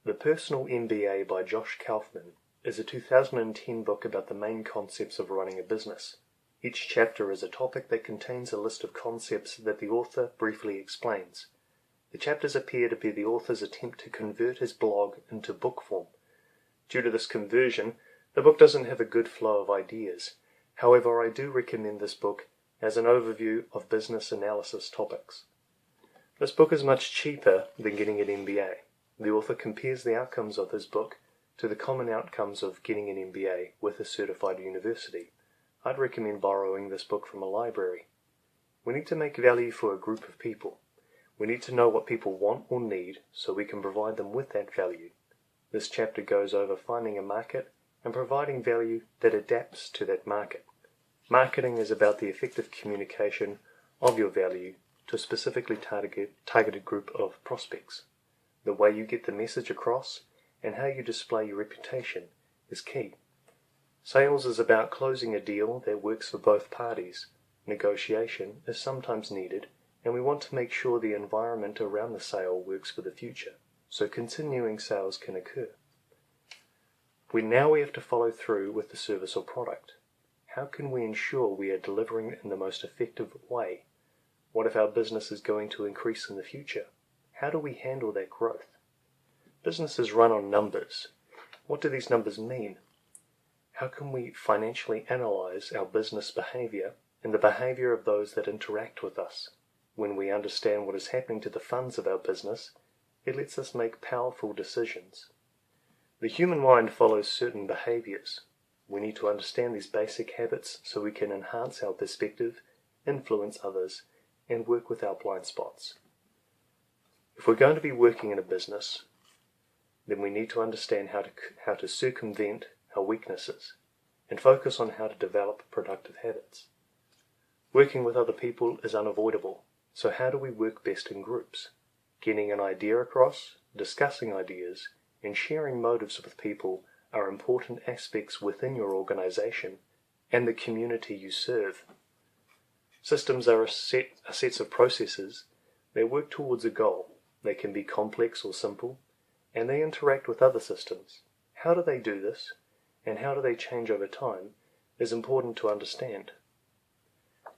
The Personal MBA by Josh Kaufman is a 2010 book about the main concepts of running a business. Each chapter is a topic that contains a list of concepts that the author briefly explains. The chapters appear to be the author's attempt to convert his blog into book form. Due to this conversion, the book doesn't have a good flow of ideas. However, I do recommend this book as an overview of business analysis topics. This book is much cheaper than getting an MBA. The author compares the outcomes of his book to the common outcomes of getting an MBA with a certified university. I'd recommend borrowing this book from a library. We need to make value for a group of people. We need to know what people want or need so we can provide them with that value. This chapter goes over finding a market and providing value that adapts to that market. Marketing is about the effective communication of your value to a specifically targeted group of prospects. The way you get the message across and how you display your reputation is key. Sales is about closing a deal that works for both parties. Negotiation is sometimes needed, and we want to make sure the environment around the sale works for the future, so continuing sales can occur. Now we have to follow through with the service or product. How can we ensure we are delivering it in the most effective way? What if our business is going to increase in the future? How do we handle that growth? Businesses run on numbers. What do these numbers mean? How can we financially analyze our business behavior and the behavior of those that interact with us? When we understand what is happening to the funds of our business, it lets us make powerful decisions. The human mind follows certain behaviors. We need to understand these basic habits so we can enhance our perspective, influence others, and work with our blind spots. If we're going to be working in a business, then we need to understand how to circumvent our weaknesses and focus on how to develop productive habits. Working with other people is unavoidable, so how do we work best in groups? Getting an idea across, discussing ideas, and sharing motives with people are important aspects within your organization and the community you serve. Systems are sets of processes that work towards a goal. They can be complex or simple, and they interact with other systems. How do they do this, and how do they change over time, is important to understand.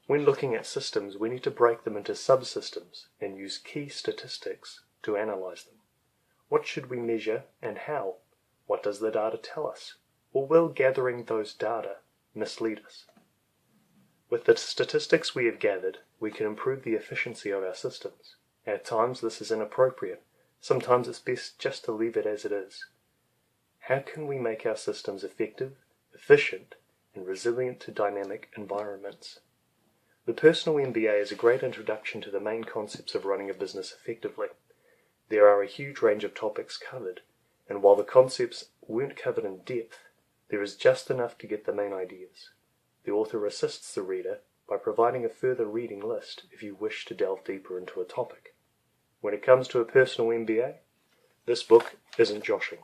When looking at systems, we need to break them into subsystems and use key statistics to analyze them. What should we measure and how? What does the data tell us? Or will gathering those data mislead us? With the statistics we have gathered, we can improve the efficiency of our systems. At times this is inappropriate. Sometimes it's best just to leave it as it is. How can we make our systems effective, efficient, and resilient to dynamic environments? The Personal MBA is a great introduction to the main concepts of running a business effectively. There are a huge range of topics covered, and while the concepts weren't covered in depth, there is just enough to get the main ideas. The author assists the reader by providing a further reading list if you wish to delve deeper into a topic. When it comes to a Personal MBA, this book isn't joshing.